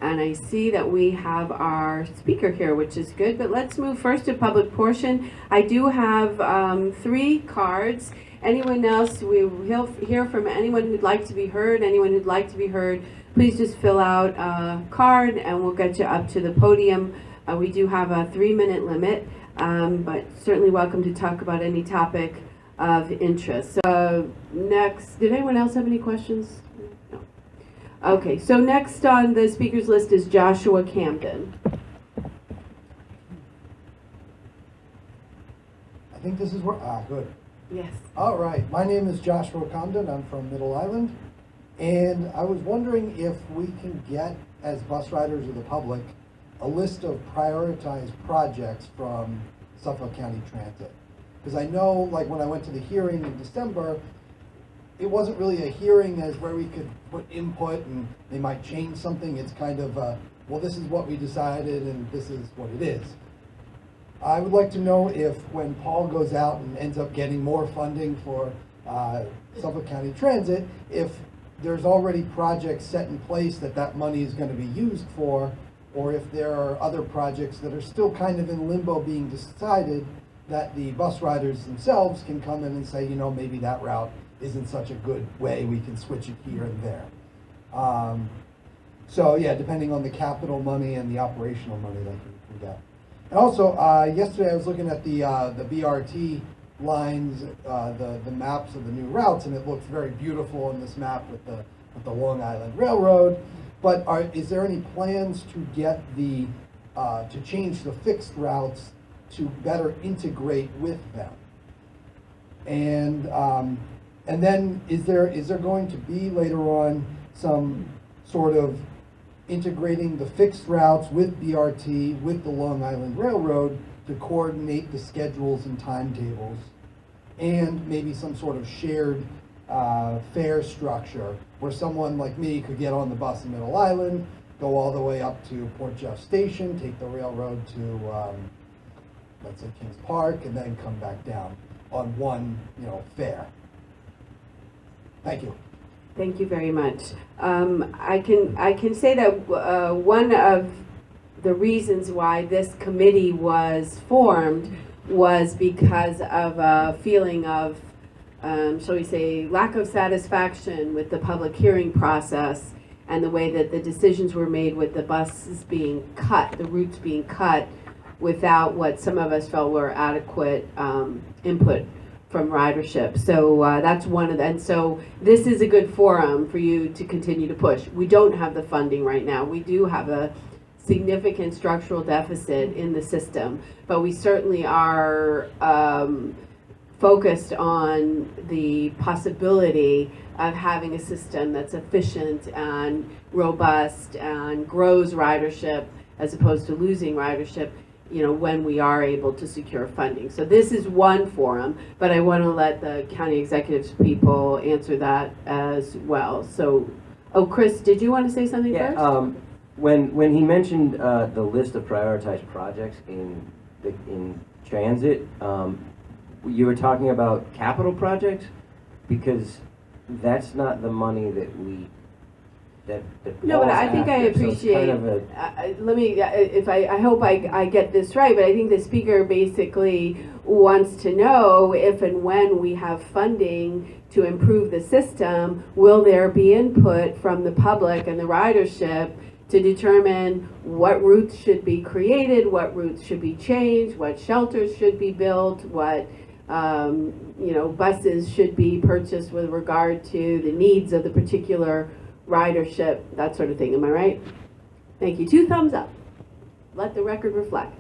And I see that we have our speaker here, which is good, but let's move first to public portion. I do have 3 cards. Anyone else, we'll hear from anyone who'd like to be heard. Anyone who'd like to be heard, please just fill out a card and we'll get you up to the podium. We do have a 3-minute limit, but certainly welcome to talk about any topic of interest. So next, did anyone else have any questions? No. Okay, so next on the speakers list is Joshua Camden. I think this is where, good. Yes. All right, my name is Joshua Comden. I'm from Middle Island. And I was wondering if we can get, as bus riders or the public, a list of prioritized projects from Suffolk County Transit. Because I know, like when I went to the hearing in December, it wasn't really a hearing as where we could put input and they might change something. It's kind of, well, this is what we decided and this is what it is. I would like to know if when Paul goes out and ends up getting more funding for Suffolk County Transit, if there's already projects set in place that money is going to be used for, or if there are other projects that are still kind of in limbo being decided that the bus riders themselves can come in and say, you know, maybe that route isn't such a good way, we can switch it here and there. So yeah, depending on the capital money and the operational money that you can get. And also, yesterday I was looking at the BRT lines, the maps of the new routes, and it looks very beautiful in this map with the Long Island Railroad. But is there any plans to get to change the fixed routes to better integrate with them? And then is there going to be later on some sort of integrating the fixed routes with BRT, with the Long Island Railroad to coordinate the schedules and timetables, and maybe some sort of shared fare structure where someone like me could get on the bus in Middle Island, go all the way up to Port Jeff Station, take the railroad to, let's say, Kings Park, and then come back down on one, fare. Thank you. Thank you very much. I can say that one of the reasons why this committee was formed was because of a feeling of, shall we say, lack of satisfaction with the public hearing process and the way that the decisions were made with the buses being cut, the routes being cut, without what some of us felt were adequate input from ridership. So that's one of the, and so this is a good forum for you to continue to push. We don't have the funding right now. We do have a significant structural deficit in the system, but we certainly are focused on the possibility of having a system that's efficient and robust and grows ridership as opposed to losing ridership, when we are able to secure funding. So this is one forum, but I want to let the county executives people answer that as well. So, Chris, did you want to say something first? When he mentioned the list of prioritized projects in transit, you were talking about capital projects, because that's not the money that we no, but I think I appreciate. Let me. I hope I get this right, but I think the speaker basically wants to know if and when we have funding to improve the system, will there be input from the public and the ridership to determine what routes should be created, what routes should be changed, what shelters should be built, what buses should be purchased with regard to the needs of the particular ridership, that sort of thing. Am I right? Thank you. 2 thumbs up. Let the record reflect.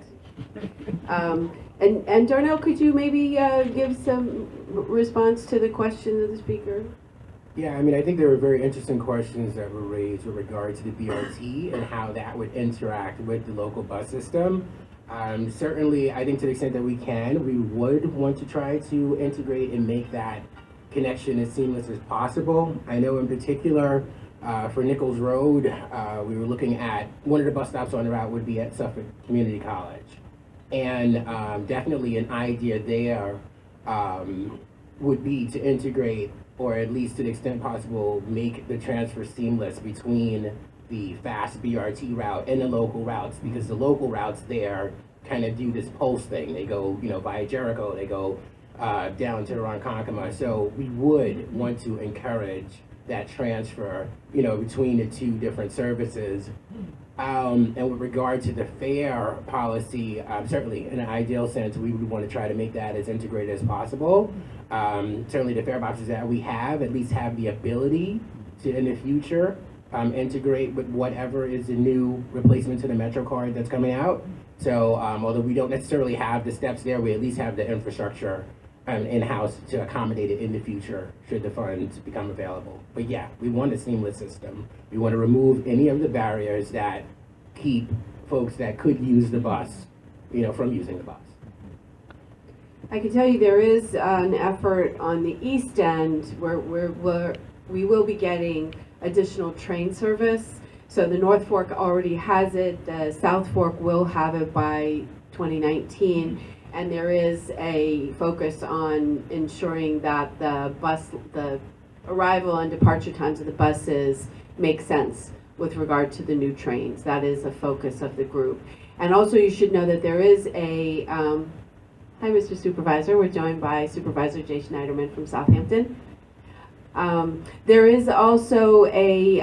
And Darnell, could you maybe give some response to the question of the speaker? Yeah, I think there were very interesting questions that were raised with regard to the BRT and how that would interact with the local bus system. Certainly, I think to the extent that we can, we would want to try to integrate and make that connection as seamless as possible. I know in particular, for Nichols Road, we were looking at one of the bus stops on the route would be at Suffolk Community College. And definitely an idea there would be to integrate, or at least to the extent possible, make the transfer seamless between the fast BRT route and the local routes, because the local routes there kind of do this pulse thing. They go, via Jericho, they go down to Ronkonkoma. So we would want to encourage that transfer, between the two different services. And with regard to the fare policy, certainly in an ideal sense, we would want to try to make that as integrated as possible. Certainly the fare boxes that we have at least have the ability to, in the future, integrate with whatever is the new replacement to the MetroCard that's coming out. So although we don't necessarily have the steps there, we at least have the infrastructure in-house to accommodate it in the future should the funds become available. But yeah, we want a seamless system. We want to remove any of the barriers that keep folks that could use the bus, from using the bus. I can tell you there is an effort on the east end where we will be getting additional train service. So the North Fork already has it, the South Fork will have it by 2019. And there is a focus on ensuring that the arrival and departure times of the buses make sense with regard to the new trains. That is a focus of the group. And also you should know that there is a, hi Mr. Supervisor, we're joined by Supervisor Jay Schneiderman from Southampton. There is also a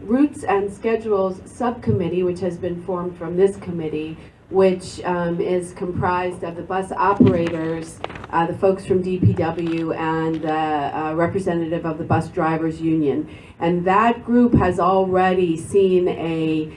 routes and schedules subcommittee which has been formed from this committee, which is comprised of the bus operators, the folks from DPW, and the representative of the bus drivers union. And that group has already seen a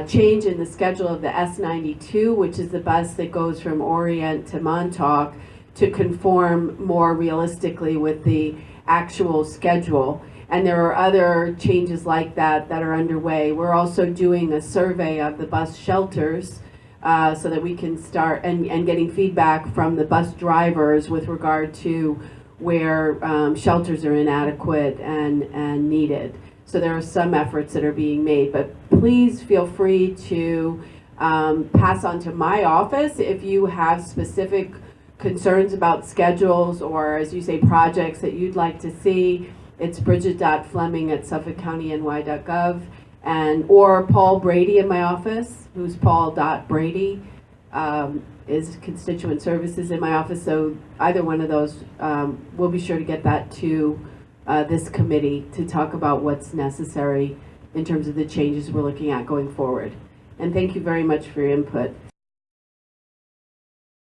change in the schedule of the S92, which is the bus that goes from Orient to Montauk, to conform more realistically with the actual schedule. And there are other changes like that that are underway. We're also doing a survey of the bus shelters so that we can start and getting feedback from the bus drivers with regard to where shelters are inadequate and needed. So there are some efforts that are being made, but please feel free to pass on to my office if you have specific concerns about schedules or, as you say, projects that you'd like to see. It's bridget.fleming@suffolkcountiny.ny.gov, or Paul Brady in my office, who's paul.brady, is constituent services in my office. So either one of those, we'll be sure to get that to this committee to talk about what's necessary in terms of the changes we're looking at going forward. And thank you very much for your input.